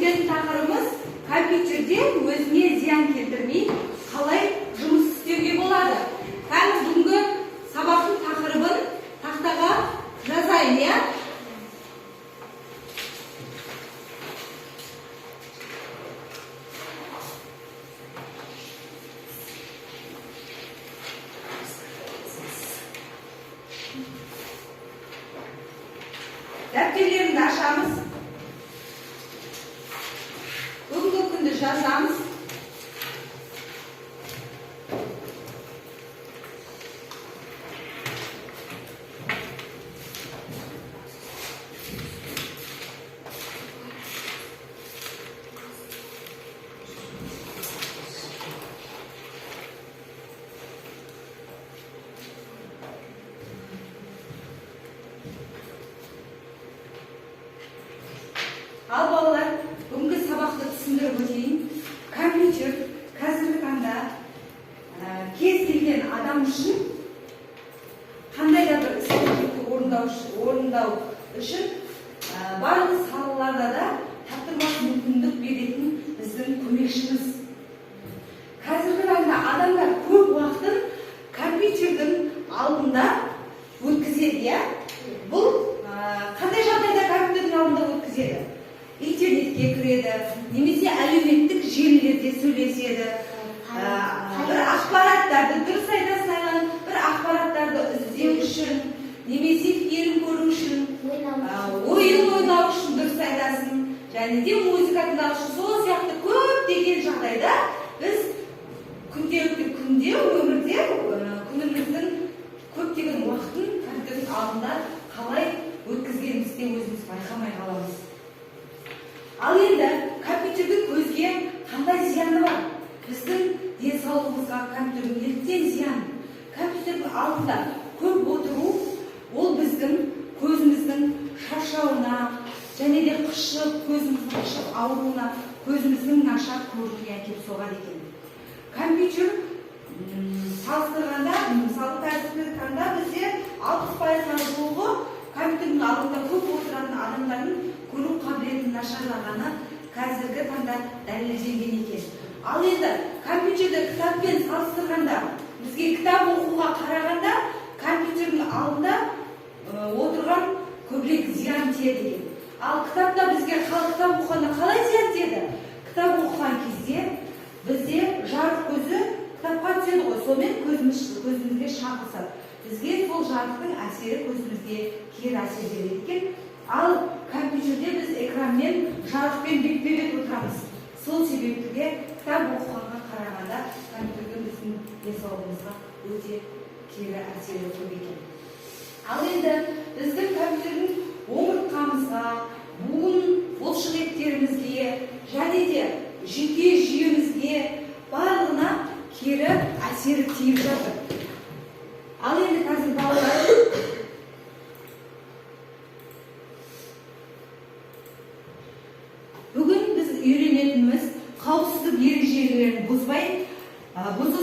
өтетін тақырыбымыз компьютерде өзіне зиян келтірмей қалай жұмыс істеуге болады. Қазір бүгінгі сабақтың тақырыбын тақтаға жазайын, иә? Дәптерлерді ашамыз. Бүгінгі күнді жазамыз. Ал балалар, бүгінгі сабақты түсіндіріп өтейін. Компьютер қазіргі таңда кез келген адам үшін қандай да бір іс-әрекетті орындау үшін барлық салаларда да таптырмас мүмкіндік беретін біздің көмекшіміз. Қазіргі таңда адамдар көп уақытын компьютердің алдында өткізеді, иә? Бұл қандай жағдайда компьютердің алдында өткізеді? Интернетке кіреді, немесе әлеуметтік желілерде сөйлеседі, бір ақпараттарды, дұрыс айтасың, бір ақпараттарды іздеу үшін, немесе фильм көру үшін, ойын ойнау үшін дұрыс айтасың, және де музыка тыңдау үшін. Сол сияқты көптеген жағдайда біз күнделікті өмірде күніміздің көптеген уақытын компьютердің алдында қалай өткізгенімізде өзіміз байқамай қаламыз. Ал енді компьютердің көзге қандай зияны бар? Біздің денсаулығымызға компьютердің неліктен зиян? Компьютердің алдында көп отыру, ол біздің көзіміздің шаршауына, және де көзіміздің қышып ауруына, көзіміздің нашар көруіне әкеліп соғады екен. Компьютер салыстырғанда, мысалы қазіргі таңда бізде 60%-ға жуығы компьютердің алдында көп отыратын адамдардың көру қабілетін нашарлағаны қазіргі таңда дәлелденген екен. Ал енді компьютерді кітаппен салыстырғанда, бізге кітап оқуға қарағанда компьютердің алдында отырған көбірек зиян тиеді екен. Ал кітапта бізге кітап оқығанда қалай зиян тиеді? Кітап оқыған кезде бізде жарық көзі кітапқа түседі ғой, сонымен көзімізге шағылысады. Бізге сол жарықтың әсері көзімізге кері әсер береді екен. Ал компьютерде біз экранмен, жарықпен бетпе-бет отырамыз. Сол себептіге кітап оқығанға қарағанда компьютердің біздің денсаулығымызға өте кері әсері көп екен. Ал енді біздің компьютердің омыртқамызға, буын бұлшықеттерімізге, және де жүйке жүйемізге барлығына кері әсері тиіп жатыр. Ал енді қазір балалар бүгін біз үйренетініміз қауіпсіздік ережелерін бұзбай бұзу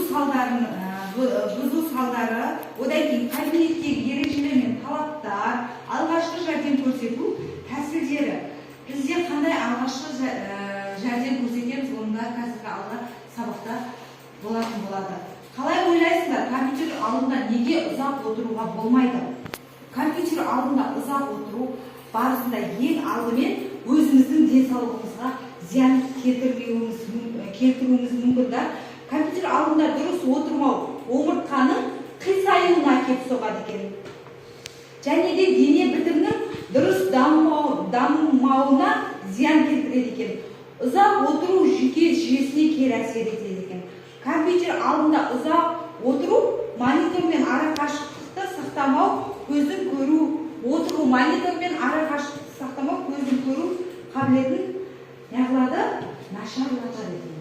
салдары, одан кейін кабинеттегі ережелер мен талаптар, алғашқы жәрдем көрсету тәсілдері. Бізде қандай алғашқы жәрдем көрсетеміз, онда қазіргі алда сабақта болатын болады. Қалай ойлайсыздар, компьютер алдында неге ұзақ отыруға болмайды? Компьютер алдында ұзақ отыру барысында ең алдымен өзіміздің денсаулығымызға зиян келтіруіміз мүмкін. Компьютер алдында дұрыс отырмау омыртқаның қисаюына әкеліп соғады екен. Және де дене бітімінің дұрыс дамымауына зиян келтіреді екен. Ұзақ отыру жүйке жүйесіне кері әсер етеді екен. Компьютер алдында ұзақ отыру, монитормен ара қашықтықты сақтамау, көздің көру, отыру, монитормен ара қашықтықты сақтамау, көздің көру қабілетін неғылады? Нашарлатады екен.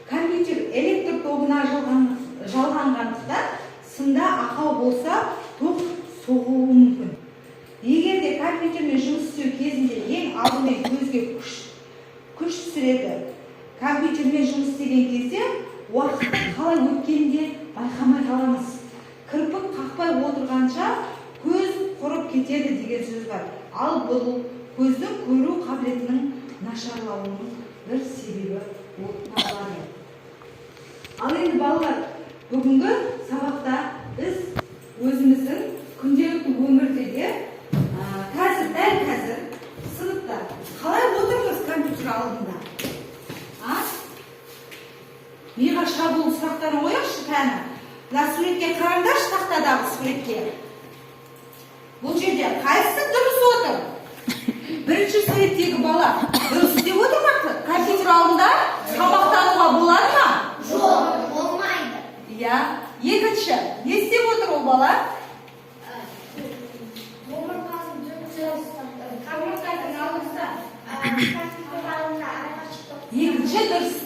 Компьютер электр тобына жалғанғандықтан сымда ақау болса, ток соғуы мүмкін. Егер де компьютермен жұмыс істеу кезінде ең алдымен көзге күш түсіреді. Компьютермен жұмыс істеген кезде уақыттың қалай өткенде байқамай қаламыз. Кірпік қақпай отырғанша көз құрып кетеді деген сөз бар. Ал бұл көздің көру қабілетінің нашарлауының бір себебі болып табылады. Ал енді балалар, бүгінгі сабақта біз өзіміздің күнделікті өмірде де дәл қазір сыныпта қалай отырмыз компьютер алдында? Миға шабуыл сұрақтарын қояйықшы кәні. Мына суретке қараңдаршы, тақтадағы суретке. Бұл жерде қайсысы дұрыс отыр? Бірінші суреттегі бала дұрыс істеп отыр ма? Компьютер алдында сабақтануға болады ма? Жоқ, болмайды. Иә. Екінші, не істеп отыр ол бала? Екінші дұрыс.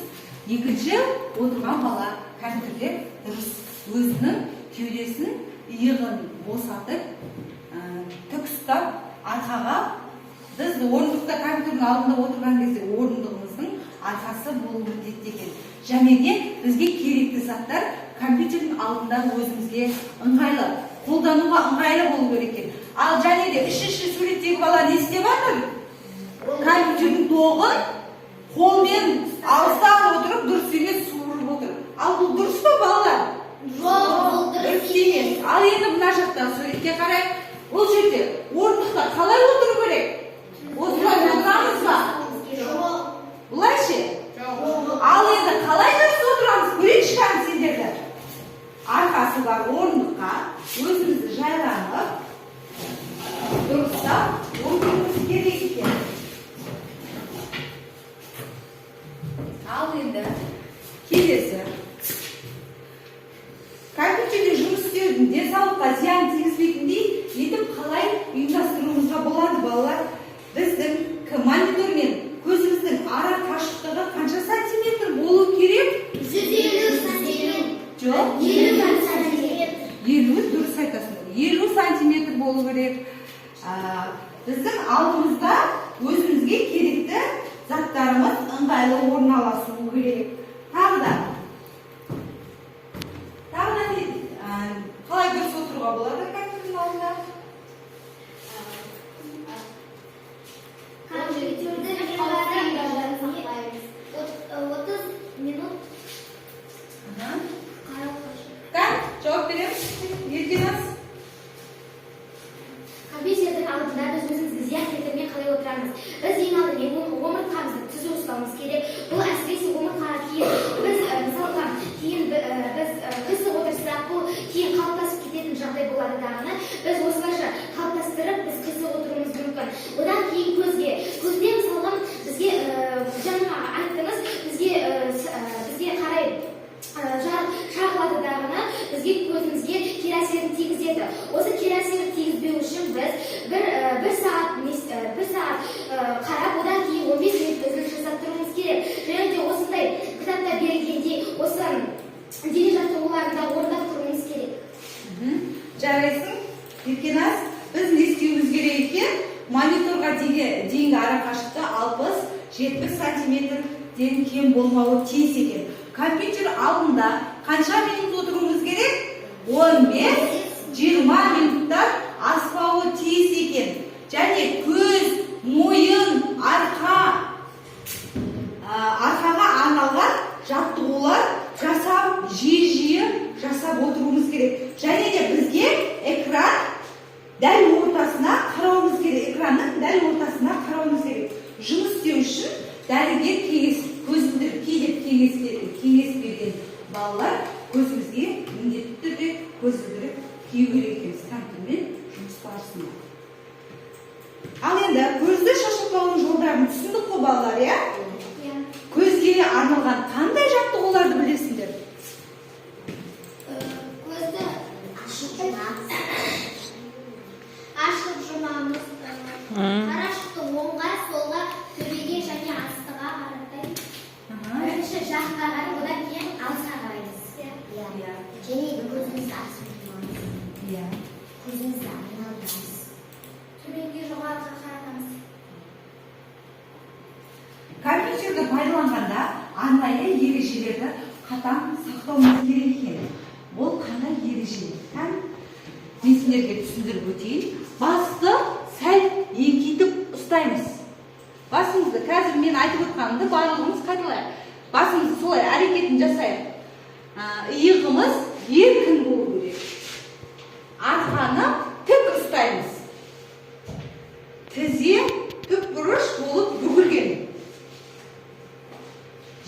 Екінші отырған бала компьютерде дұрыс өзінің кеудесін иығын босатып, тік ұстап, арқаға біз орындықта компьютердің алдында отырған кезде орындығымыздың арқасы болуы міндетті екен. Және де бізге керекті заттар компьютердің алдында өзімізге ыңғайлы, қолдануға ыңғайлы болу керек екен. Ал және де үшінші суреттегі бала не істеп жатыр? Компьютердің тоғын қолмен алыстап отырып, дұрыс емес суырып отыр. Ал бұл дұрыс па балалар? Жоқ, бұл дұрыс емес. Ал енді мына жақта суретке қарай, бұл жерде орындықта қалай отыру керек? Осылай отырамыз ба? Жоқ. Бұлай ше? Ал енді қалай дұрыс отырамыз? Көрейікші кәні сендерді. Арқасы бар орындыққа өзімізді жайланып, дұрыстап отыруымыз керек екен. Ал енді келесі. Компьютерде жұмыс істеудің денсаулыққа зиян тигізбейтіндей етіп қалай ұйымдастыруымызға болады балалар? Біздің монитор мен көзіміздің ара қашықтығы қанша сантиметр болу керек? 150 сантиметр. Жоқ, 50 сантиметр. 50 дұрыс айтасың. 50 сантиметр болу керек. Біздің алдымызда өзімізге керекті заттарымыз ыңғайлы орналасуы керек. Тағы да қалай дұрыс отыруға болады компьютердің алдында? Компьютерді 30 минут қарап қойшы. Жауап береміз. Еркеназ. Компьютердің алдында біз өзімізді зиян келтірмей қалай отырамыз? Біз ең алдымен омыртқамызды түзу ұстауымыз керек. Бұл әсіресе омыртқаға кейін біз мысалға кейін біз қисық отырсақ, бұл кейін қалыптасып кететін жағдай болады дағыны. Біз осылайша қалыптастырып, біз қисық отыруымыз мүмкін. Одан кейін көзде мысалға бізге жаңа айттыңыз, бізге қарай шағылады дағыны, бізге көзімізге кері әсерін тигізеді. Осы кері әсерін тигізбеу үшін біз бір сағат қарап, одан кейін 15 минут үзіліс жасап тұруымыз керек. Және де осындай кітапта берілгендей осы дене жаттығуларында орындап тұруымыз керек. Жарайсың, Еркеназ, біз не істеуіміз керек екен? Мониторға дейінгі ара қашықтығы 60-70 сантиметрден кем болмауы тиіс екен. Компьютер алдында қанша минут отыруымыз керек? 15-20 минуттан аспауы тиіс екен. Және көз, мойын, арқаға арналған жаттығулар жасап, жиі жасап отыруымыз керек. Және де бізге экран дәл ортасына қарауымыз керек. Экранның дәл ортасына қарауымыз керек. Жұмыс істеу үшін дәрігер кеңес берген балалар көзімізге міндетті түрде көзілдірік кию керек екенбіз компьютермен жұмыс барысында. Ал енді көзді шашылмаудың жолдарын түсіндік қой балалар, иә? Көзге арналған қандай жаттығуларды білесіңдер? Көзді ашып жұмамыз. Қарашықты оңға, солға, төбеге және астыға қаратай. Бірінші жаққа қарап, одан кейін алысқа қараймыз. Және көзімізді ашып жұмамыз. Көзімізді айналдырамыз. Төбеге жоғарыға қаратамыз. Компьютерді пайдаланғанда арнайы ережелерді қатаң сақтауымыз керек екен. Бұл қандай ережелер? Мен сендерге түсіндіріп өтейін. Басты сәл еңкейтіп ұстаймыз. басымызды қазір мен айтып отқанымды барлығымыз қайталайық. Басымызды солай әрекетін жасайық. Иығымыз еркін болу керек. Арқаны тік ұстаймыз. Тізе тікбұрыш болып бүгілген.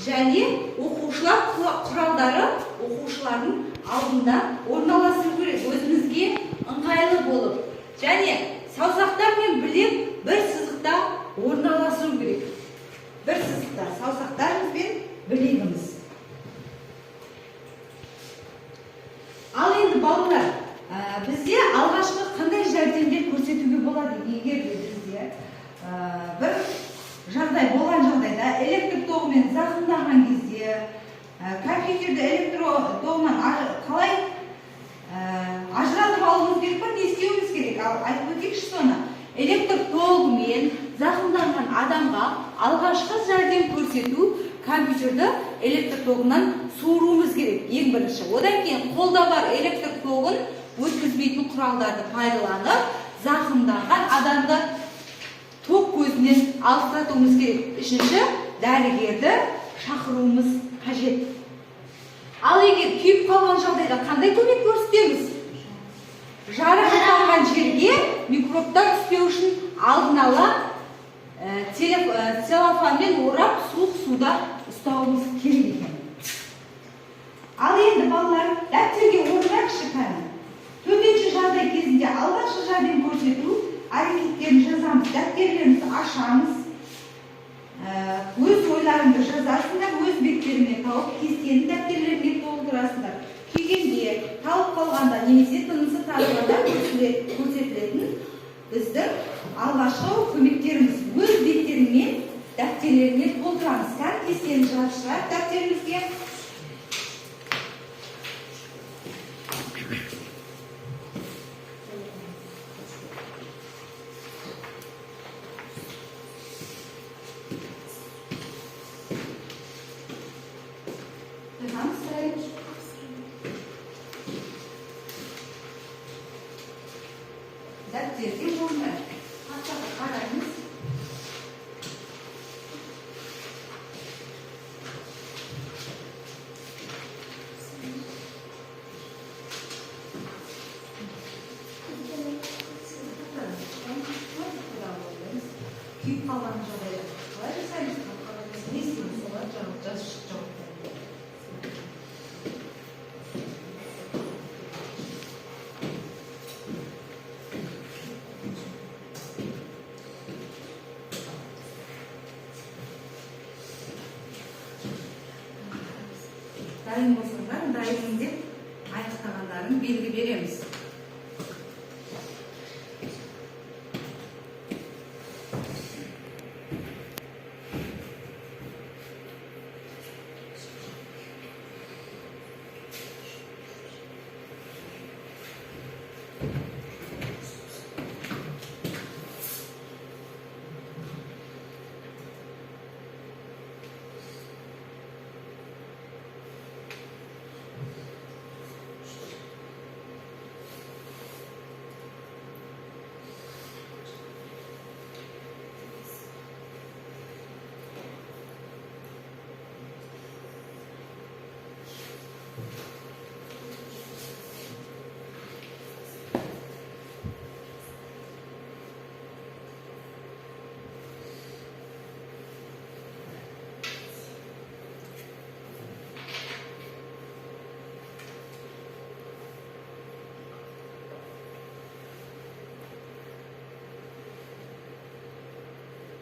Және оқушылар құралдары оқушылардың алдында орналасу керек, өзімізге ыңғайлы болып. Және саусақтар мен білек бір сызықта орналасу керек. Бір сызықта саусақтарымыз бен білегіміз. Ал енді балалар, бізде алғашқы қандай жәрдемдер көрсетуге болады? Егер бізде бір жағдай болған жағдайда электр тоғымен зақымдаған кезде, компьютерді электр тоғынан қалай ажыратып алуымыз керек па, не істеуіміз керек? Айтып өтейікші соны. Электр тоғымен зақымданған адамға алғашқы жәрдем көрсету, компьютерді электр тоғынан суыруымыз керек, ең бірінші. Одан кейін қолда бар электр тоғын өткізбейтін құралдарды пайдаланып, зақымданған адамды тоқ көзінен алыстатуымыз керек. Үшінші, дәрігерді шақыруымыз қажет. Ал егер күйіп қалған жағдайда қандай көмек көрсетеміз? Жарақаттанған жерге микробтар түспеу үшін алдын ала целлофанмен орап суық суда ұстауымыз керек екен. Ал енді балалар, дәптерге орнайықшы кәні. Төтенше жағдай кезінде алғашқы жәрдем көрсету әрекеттерін жазамыз, дәптерлерімізді ашамыз. Өз ойларыңды жазасыңдар, өз беттеріңе тауып, кестені дәптерлеріне толтырасыңдар. Күйгенде, талып қалғанда, немесе тынысы тарылғанда көрсетілетін біздің алғашқы көмектеріміз. Өз беттеріңмен дәптерлеріне толтырамыз. Кестені жазып дәптерімізге. Дәптерге орнайық. Қаттағы қараймыз. Күйіп қалған жағдайда қалай жасаймыз? Не істейміз? Солар жазып дайын болсаңдар, дайын деп аяқтағандарын белгі береміз.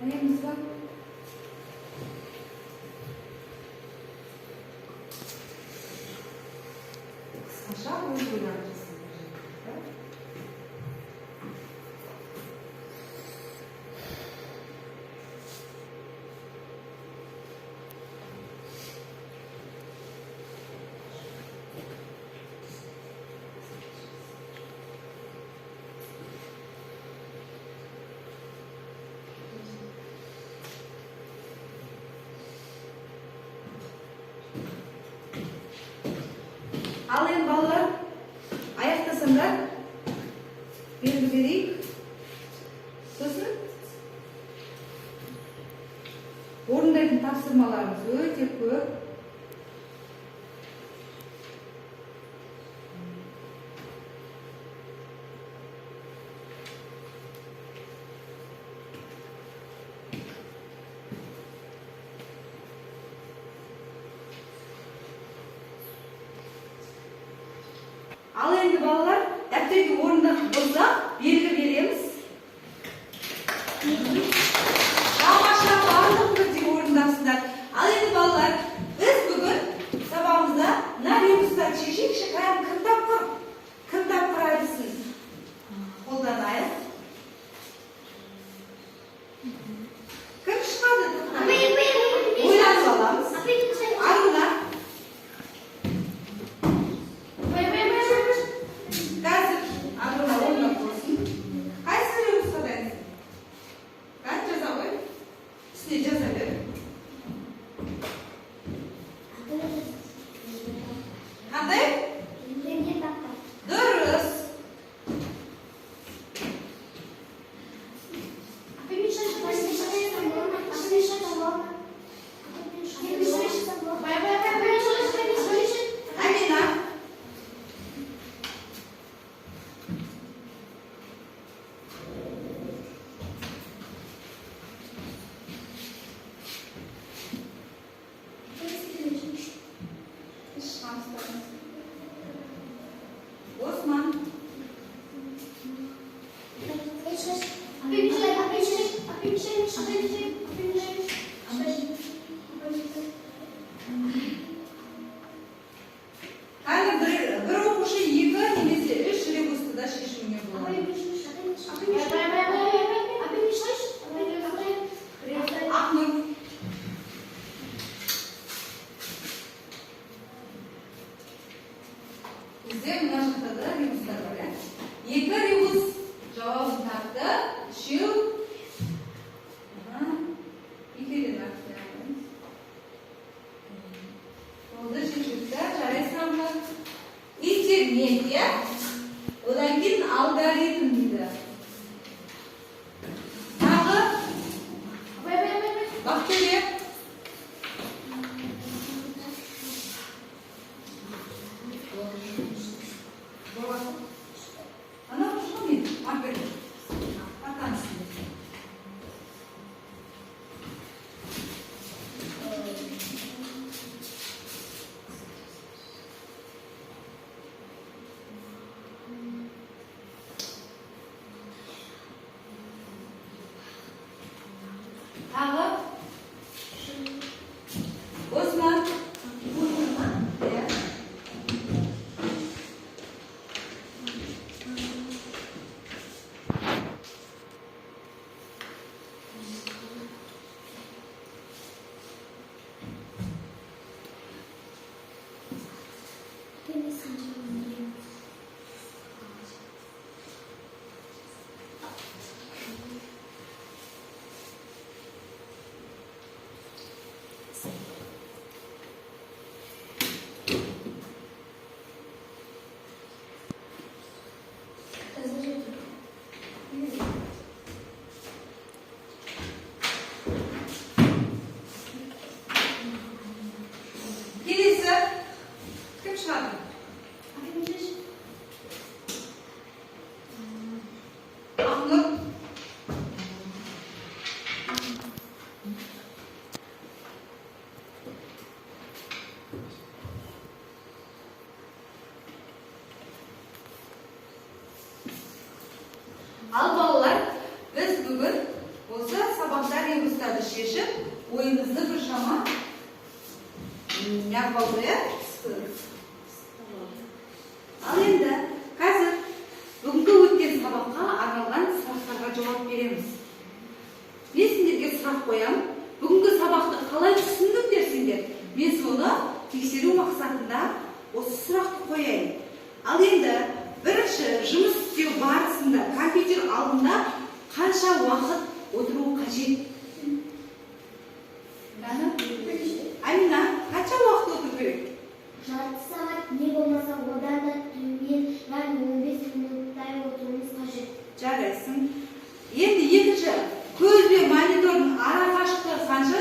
Ayağımız var. Aşağı doğru oynayacağız. Al en ballar орындайтын тапсырмаларымыз өте көп. Ал енді балалар, дәптерге орындап болса, белгі береміз. Тамаша, барлық бірдей орындапсыздар. Ал енді балалар, біз бүгін сабағымызда мына ребустарды шешейікші, кім тапқыр әдісін қолданайық. Кім шығады? Ойланып аламыз. Арына. Қазір Арына орнап болсын. Қайсы ребусқа дайынсың? Қазір жаза ғой. Үстіне жаза бер. Қандай? Дұрыс. Амина. Осман. Қазір бір оқушы екі немесе үш ребусты да шешуіне болады. Ақнұр. Бізде мына жақта да ребустар бар, иә? Екі ребус жауабын тапты, үшеу. Екеуден артық. Болды, шешілді, жарайсың ба? Интернет, иә? Одан кейін алгоритм дейді. Тағы бақтөре. Ана ұшқа мен, апер. Атансын. Тағы Осман. Иә. Келесі кім шығады? Ақнұр. Ал балалар, біз бүгін осы сабақта ребустарды шешіп, ойымызды біршама неғып иә? Ал енді қазір бүгінгі өткен сабаққа арналған сұрақтарға жауап береміз. Мен сендерге сұрақ қоямын. Бүгінгі сабақты қалай түсіндіңдер сендер? Мен соны тексеру мақсатында осы сұрақты қояйын. Ал енді бірінші жұмыс істеу барысында компьютер алдында қанша уақыт отыру қажет? Амина, қанша уақыт отыру керек? Жарты сағат, не болмаса одан да төмен, яғни 15 минуттай отыруымыз қажет. Жарайсың. Енді екінші, көз бен монитордың ара қашықтығы қанша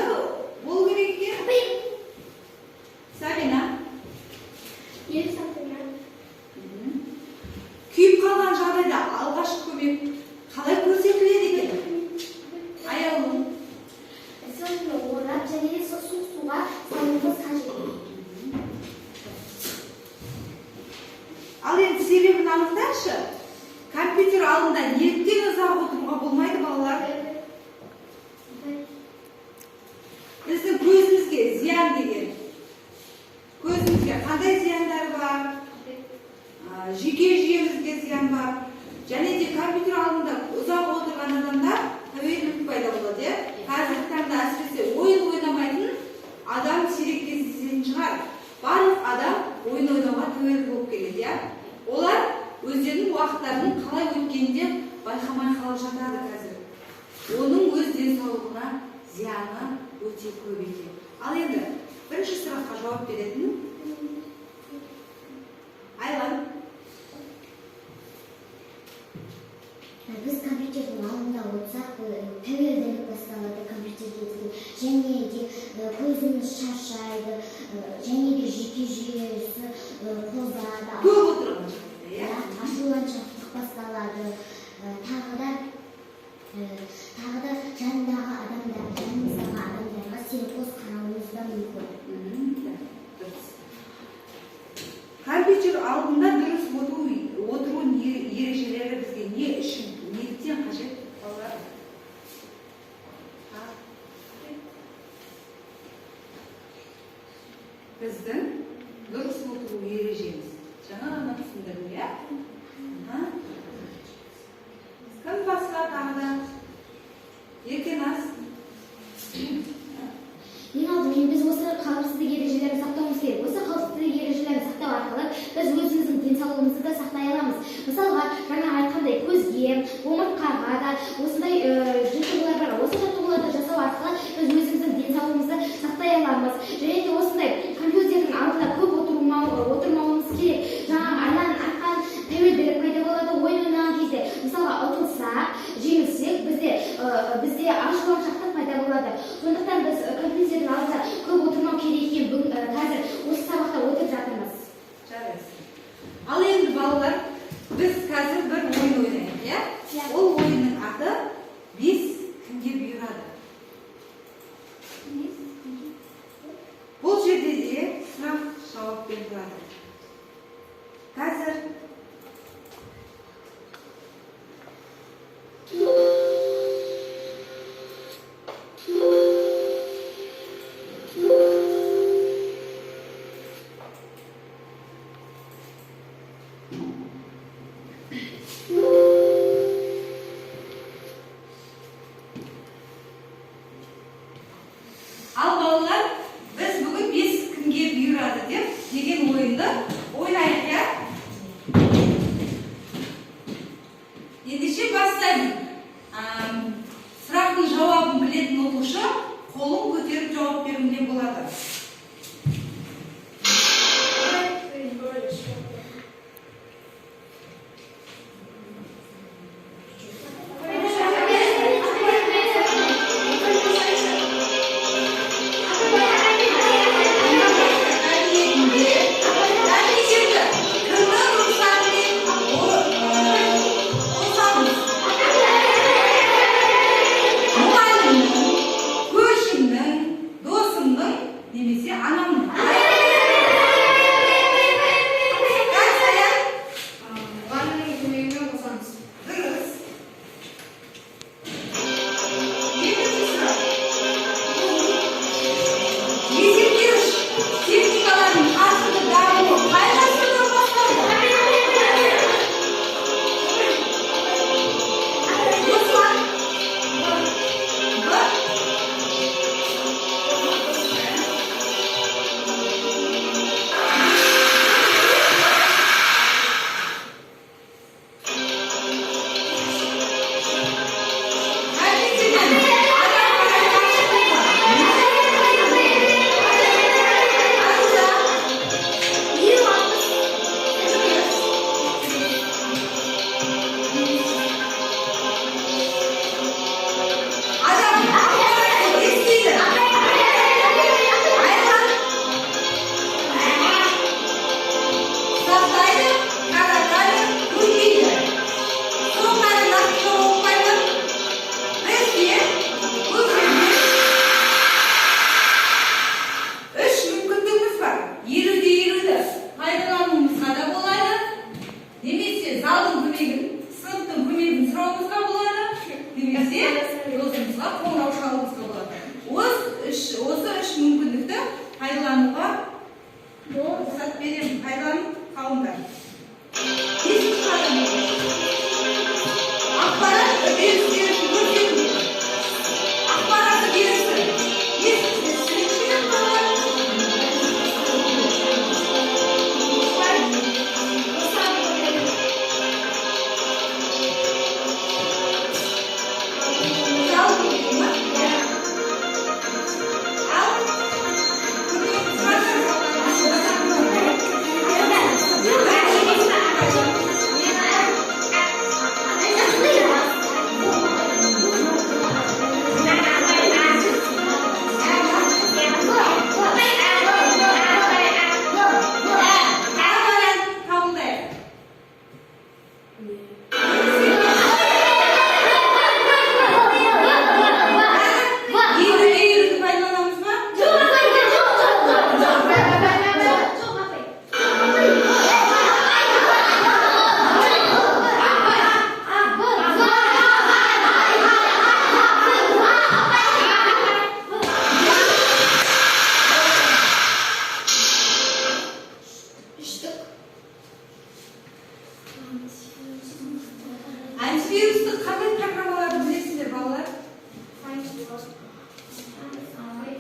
қандай зияндар бар, жүйке жүйемізге зиян бар, және де компьютер алдында ұзақ отырған адамда тәуелділік пайда болады. Қазіргі таңда әсіресе ойын ойнамайтын адам сирек кездесетін шығар. Барлық адам ойын ойнауға тәуелді болып келеді. Олар өздерінің уақыттарының қалай өткенінде байқамай қалып жатады қазір. Оның өз денсаулығына зияны өте көп екен. Ал енді бірінші сұраққа жауап беретін Айлан. Biz kompüterдің алдында отырсақ, тәуелділік басталады компьютерге деген, және де көзіміз шаршайды, және де жүйке жүйесі қозады. Көп отырған жағдайда, ашуланшақтық басталады. Тағы да жанындағы адамдарға селқос қарауымыз да мүмкін. Компьютер алдында дұрыс отыру ережелері бізге не үшін, неліктен қажет? Біздің дұрыс отыру ережеміз. Жаңа ғана түсіндірдім, иә? Кім басқа тағы да? Еркеназ. Ең алдымен біз осы қауіпсіздік ережелерін сақтауымыз керек. Осы қауіпсіздік ережелерін сақтау арқылы біз өзіміздің денсаулығымызды да сақтай аламыз. Мысалға, жаңа айтқандай көзге, омыртқаға да осындай жаттығулар бар. Осы жаттығуларды жасау арқылы біз өзіміздің денсаулығымызды сақтай аламыз. Және де осындай компьютердің алдында көп отырмауымыз керек. Жаңа Айлан айтқан тәуелділік пайда болады ойын ойнаған кезде. Мысалға, ұтылсақ, жеңілсек, бізде ашуланшақтық пайда болады. Сондықтан біз компьютердің алдында көп отырмау керек екен. Қазір осы сабақта отырып жатырмыз. Жарайсың. Ал енді балалар, біз қазір бір ойын ойнайық, иә? Ол ойынның аты 5 кімге бұйырады. Бұл жерде де сұрақ жауаппен тұрады. Қазір деген ойынды ойнайық, иә? Ендеше бастаймын. Сұрақтың жауабын білетін оқушы қолын көтеріп жауап беруіне болады.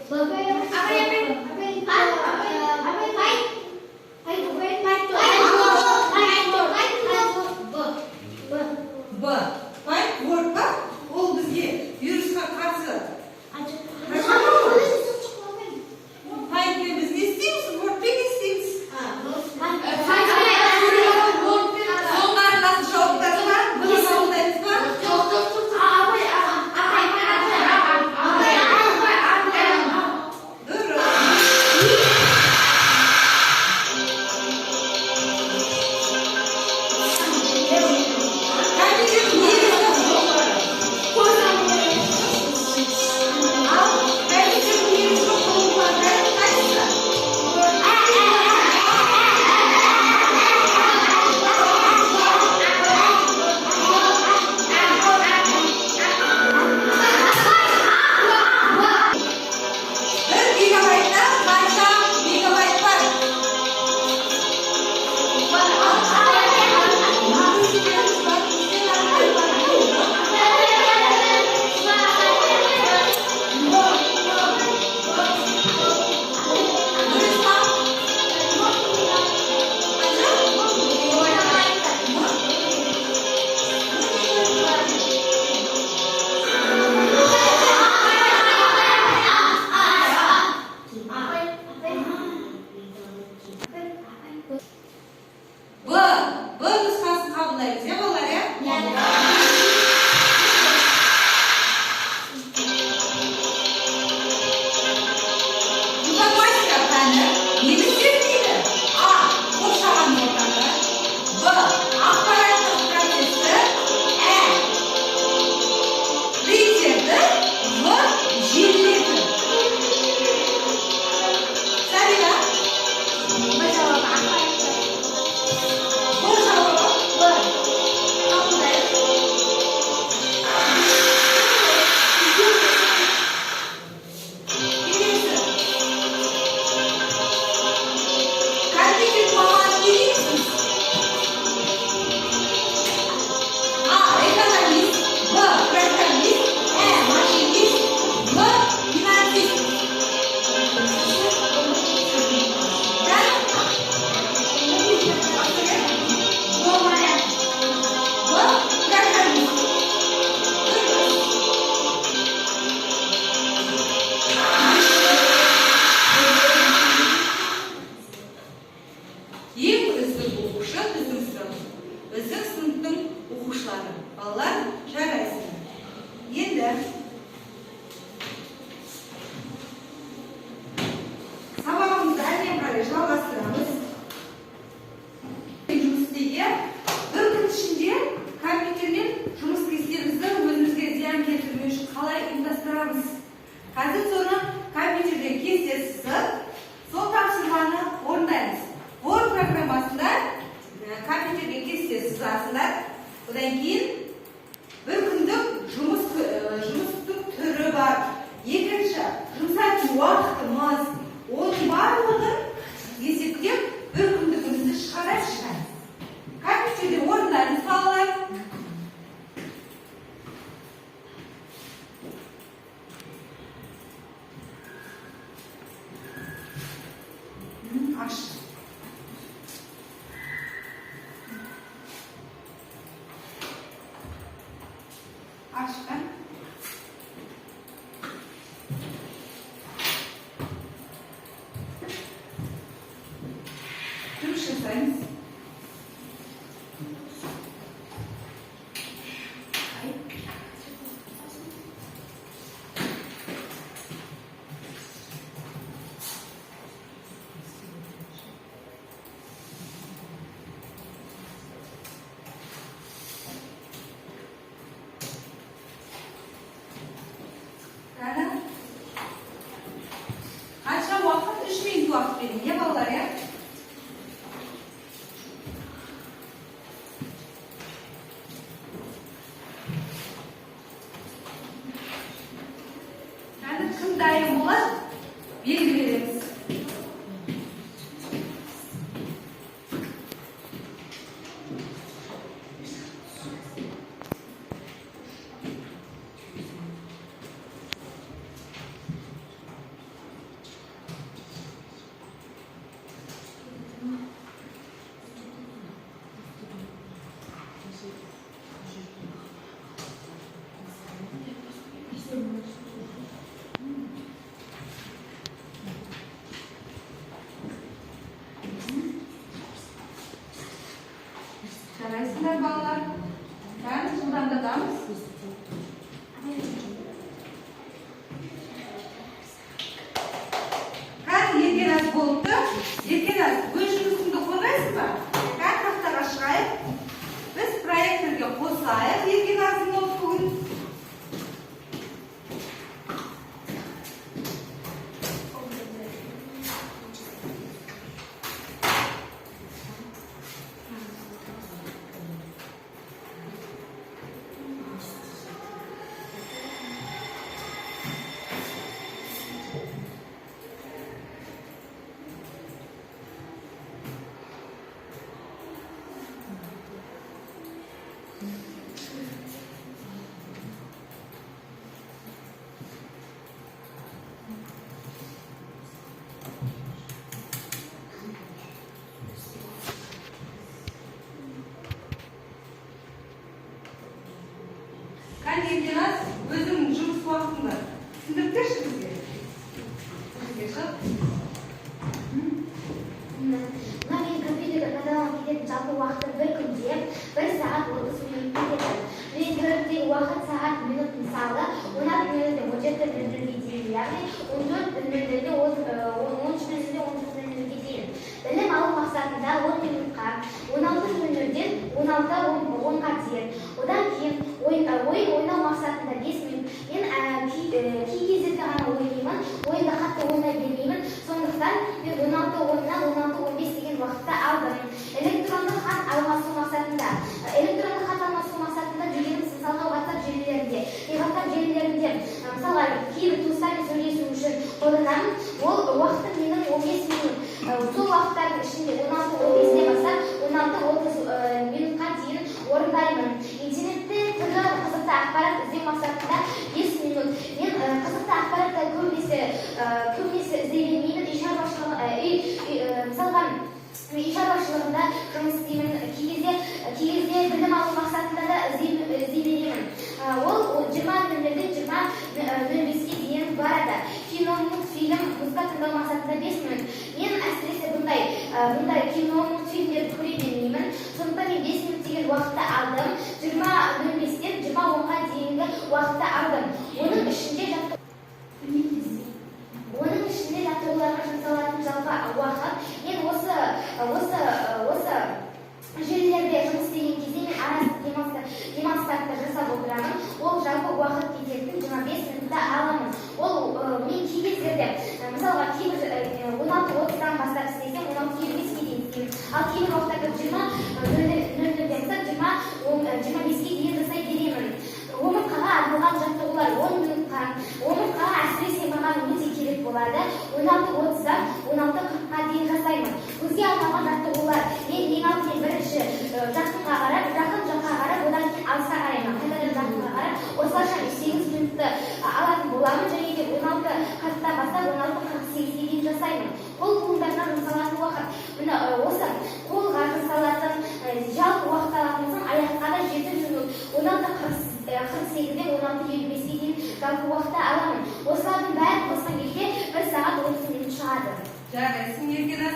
Б. Fight word ба? Ол бізге вирусқа қарсы. Fight пен біз не істейміз? Word пен не істейміз? Соңғы аралас жауаптар бар. Бұны қабылдаймыз ба? Дұрыс. Компьютер негізгі құрылғылары. Ал компьютердің негізгі құрылғылары қайсысы? Бір гигабайтта қанша мегабайт бар? Б нұсқасын қабылдаймыз, иә балалар, иә? Информатика пәні нені зерттейді? А. Қоршаған ортаны. Б. Ақпараттық процесті. Ә. Принтерді. В. желілерді. Сәбила? Бұл жауабы. Келесі. Компьютер маман не дейсіз? А. Экономист. Б. Программист. Ә. Машинист. В. Финансист. Да? В. Программист. Ең үздік оқушы біздің сынып. Біздің сыныптың оқушылары. Балалар, жарайсыңдар. Енді сабағымызды әрмен қарай жалғастырамыз. Жұмыс істеуге бір күн ішінде компьютермен жұмыс кестемізді өзімізге зиян келтірмеу үшін қалай ұйымдастырамыз? Қазір соны компьютерден кесте сызып, сол тапсырманы орындаймыз. Word программасында компьютерден кесте сызасыздар. Одан кейін бір күндік жұмыстың түрі бар. Екінші, жұмсайтын уақытымыз. Оның барлығын есептеп, бір күндігімізді шығарайық. Компьютерде орындаймыз, балалар. Аш. Ашқан. Жұмыс жасаймыз. Қанша уақыт? 3 минут уақыт бердім, иә балалар, иә? Кім дайын болады? Белгі береміз. болыпты. Еркеназ, өз жұмысыңды қоймайсың ба? Бәрі тақтаға шығайық. Біз проекттерге қосайық Еркеназдың ноутбугын. Еркеназ, өзіңнің жұмыс уақытыңды түсіндіріп берші бізге. Мына мен компьютерді пайдаланып кететін жалпы уақыты бір күнде 1 сағат 30 минут кетеді. Тренингтегі уақыт сағат минут, мысалы 16:00-ден 17:00-ге дейін, яғни 14:00-ден 13:00-ден дейін. Білім алу мақсатында 10 минутқа, 16:00-ден 16:10-ға дейін. Одан кейін ойын ойнау мақсатында 5 минут. Мен кей кездерде ғана ойнаймын, ойында қатты ойнай бермеймін. Сондықтан мен 16:10-нан 16:15 деген уақытта алдым. Электронды хат алмасу мақсатында дегеніміз мысалға WhatsApp желілерінде, мысалға кейбір туыстармен сөйлесу үшін қолданамын. Ол уақыты менің 15 минут. Сол уақыттардың ішінде 16:15-ден бастап 16:30 минутқа дейін орындаймын. Интернетте түрлі қызықты ақпарат іздеу мақсатында 5 минут. Мен қызықты ақпаратты көбінесе іздей бермеймін. Мысалға үй шаруашылығында жұмыс істеймін. Кей кезде білім алу мақсатында да іздей беремін. Ол 20:00-ден 20:05-ге дейін барады. Кино, мультфильм, музыка тыңдау мақсатында 5 минут. Мен әсіресе бұндай кино, мультфильмдерді көре бермеймін. Сондықтан мен 5 минут деген уақытты алдым. 20:05-ден 20:10-ға дейінгі уақытты алдым. Оның ішінде жаттығуларға жұмсалатын жалпы уақыт. Мен осы желілерде жұмыс істеген кезде мен арасында демонстрация жасап отырамын. Ол жалпы уақыт кететін 25 минутта аламын. Ол мен кей кездерде, мысалға кейбір 16:30-дан бастап істесем, 16:25-ге дейін істеймін. Ал кейбір уақыттарда 20:00-ден бастап 20:25-ге дейін жасай беремін. Омыртқаға арналған жаттығулар 10 минутқа. Омыртқаға әсіресе маған өте керек болады. 16:30-дан 16:40-ға дейін жасаймын. Көзге арналған жаттығулар. Мен ең алдымен бірінші жақынға қарап, одан кейін алысқа қараймын. Қайтадан жақынға қарап, осылайша 8 минутты алатын боламын. Және де 16:40-тан бастап 16:48-ге дейін жасаймын. Қол буындарына жұмсалатын уақыт. Міне осы қолға жұмсалатын жалпы уақыт алатын болсам, аяққа да 7 минут. 16:48-ден 16:55-ге дейін жалпы уақытта аламын. Осылардың бәрін қосқан кезде 1 сағат 30 минут шығады. Жарайсың, Еркеназ.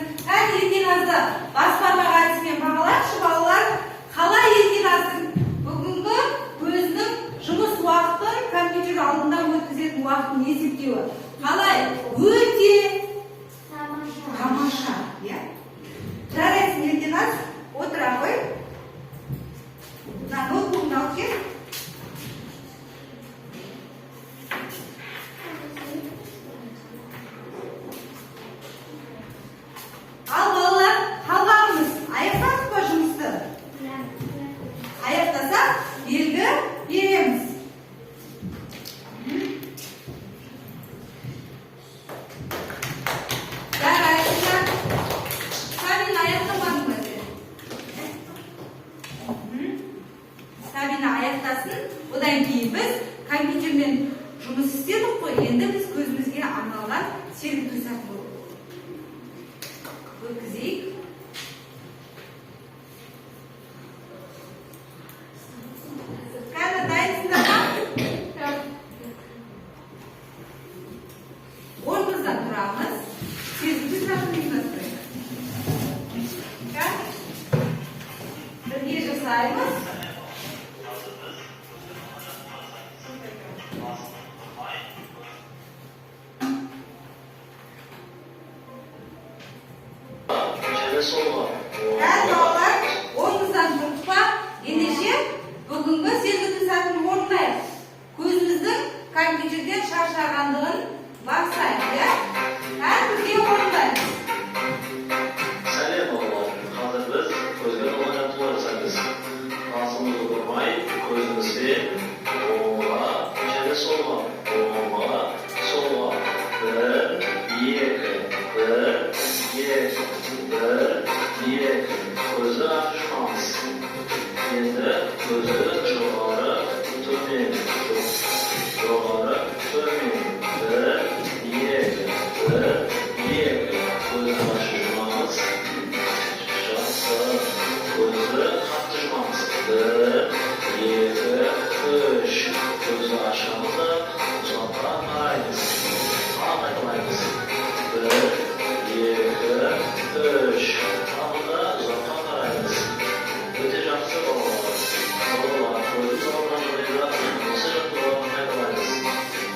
Еркеназды баспалдақ әдісімен бағалайықшы, балалар. Қалай Еркеназдың бүгінгі өзінің жұмыс уақытын компьютер алдында өткізетін уақытын есептеуі? Қалай? Өте тамаша. Жарайсың, Еркеназ. Отыра қой. Ноутбугыңды алып кел. Ал балалар, қалғанымыз аяқтадық па жұмысты? Аяқтасақ, белгі береміз. Жарайсыңдар. Сабина аяқтамадың ба сен? Сабина аяқтасын. Одан кейін біз компьютермен жұмыс істедік қой. Енді біз көзімізге арналған сергіту сәті өткізейік. Қазір дайынсыңдар ма? Орнымыздан тұрамыз. Сергіту сәтін ұйымдастырайық. Бірге жасаймыз. solga. Қазір балалар, орнымыздан тұрдық па? Ендеше бүгінгі сезгіті сәтін орындайық. Көзіміздің компьютерден шаршағандығын басайық, иә? Қазір бірге орындаймыз. Сәлем балалар. Қазір біз көзге болған жаттығулар жасаймыз. Басымызды бұрмай, көзімізбен оңға және солға. Оңға, солға. 1, 2, 1, 2. Көзді ашамыз. Енді көзді жоғары, төмен. Жоғары, төмен. 1, 2, 1, 2. Көзді ашамыз. Жақсы. Көзді қатты жұмамыз. 1, 2, 3. Көзді ашамыз да ұзаққа қараймыз. Қайталаймыз. 1, 2, 3. Тағы да ұзаққа қараймыз. Өте жақсы балалар. Балалар, көзіміз ауырған жағдайда осы жаттығуларды қайталаймыз.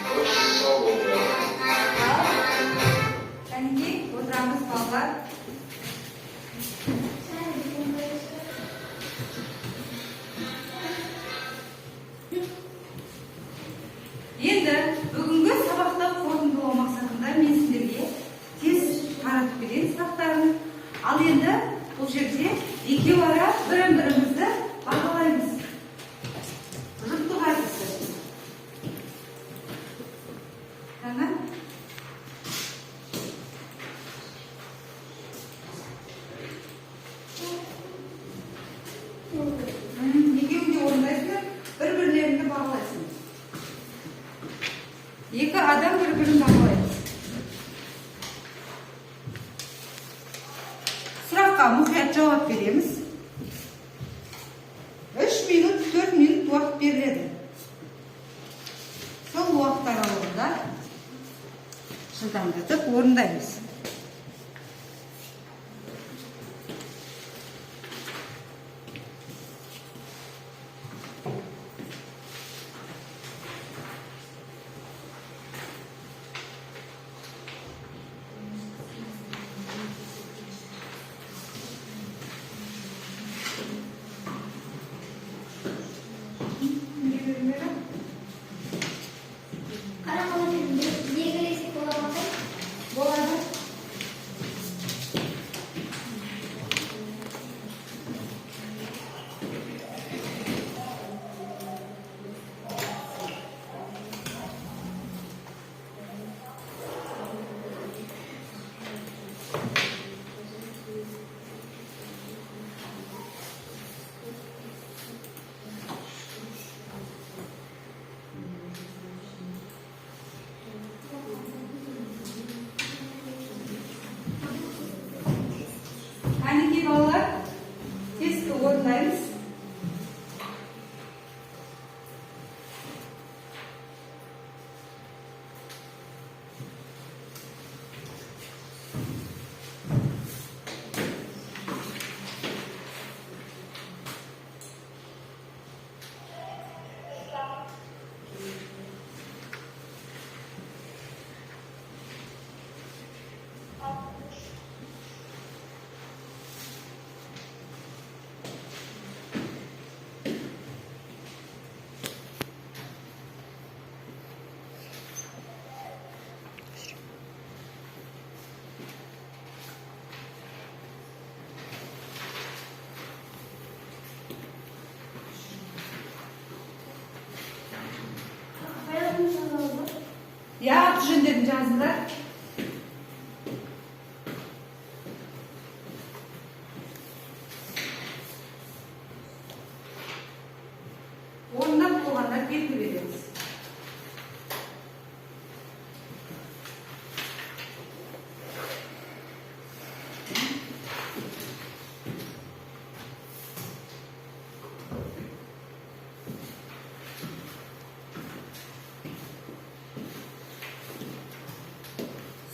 Көз сау болды. Кәнекей, отырамыз балалар. Енді бүгінгі сабақты қорытындылау мақсатында мен сіздерге тест таратып берген сұрақтарын. Ал енді бұл жерде екеу ара бірін-бірімізді бағалаймыз. Жұптық әдісі. Тамам. Екеуін де орындайсыңдар, бір-бірлеріңді бағалайсың. Екі адам бір-бірін бағалаймыз. Сұраққа мұқият жауап береміз. 3 минут, 4 минут уақыт беріледі. Сол уақыт аралығында жылдамдатып орындаймыз. Болады. Кәнекей балалар, тестті орындаймыз. Ya, düşündüm жазыңдар. Орындап болғандар белгі береміз.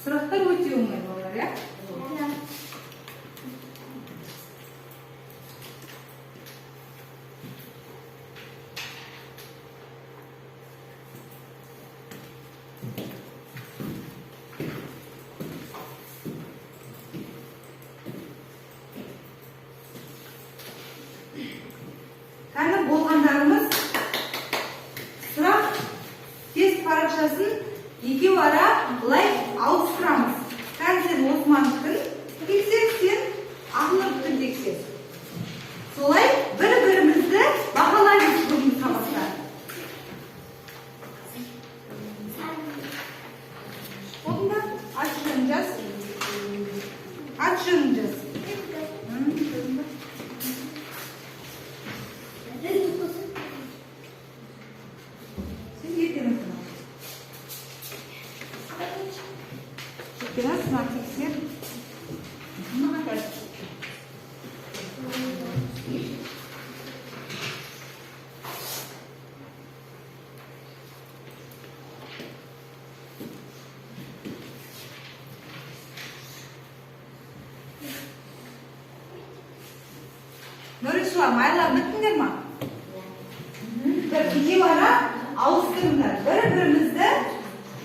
Сұрақтар өте оңай балалар, иә? былай ауыстырамыз. Қазір сен Османдікін тексер, сен Ақнұрдікін тексер. Солай бір-бірімізді бағалаймыз бүгінгі сабақта. Oldu mu? Açılacağız. Açılacağız. Siz getirin sana. Biraz matematik. Ne kadar? Nurişva, maylar bittіңдер ма? Bir iki ara ауыстырыңдар. Бір-бірімізді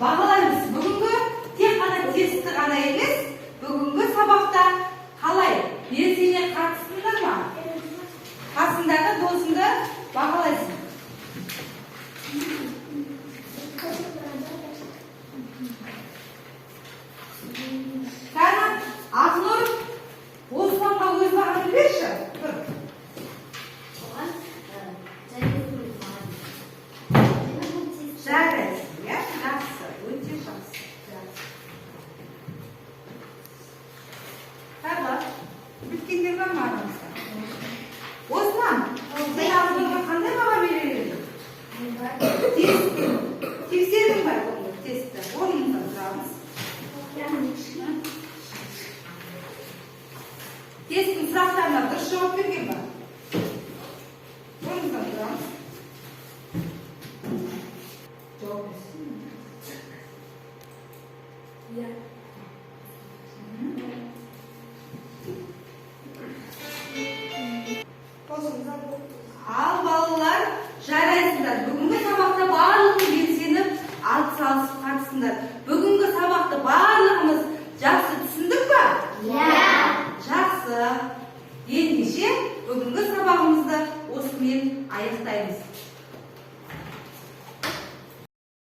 бағалаймыз. Бүгінгі тек қана тестті ғана емес, бүгінгі сабақта қалай белсене қатыстыңдар ма? Қасындағы досыңды бағалайсың. Кәні Ақнұр Османға өз бағаны берші. Тұр. Жарайсың, иә? Жақсы, өте жақсы. Тағы, біткендер бар ма арамызда? Осман, сен Ақнұрға қандай баға берер едің? Тексердің ба бұл тестті? Орныңыздан тұрамыз. Тесттің сұрақтарына дұрыс жауап берген ба? Орныңыздан тұрамыз. Жауап берсін. Ал балалар, жарайсыңдар. Бүгінгі сабақта барлығы белсеніп, атсалысып қатысыңдар. Бүгінгі сабақты барлығымыз жақсы түсіндік па? Жақсы. Ендеше бүгінгі сабағымызды осымен аяқтаймыз.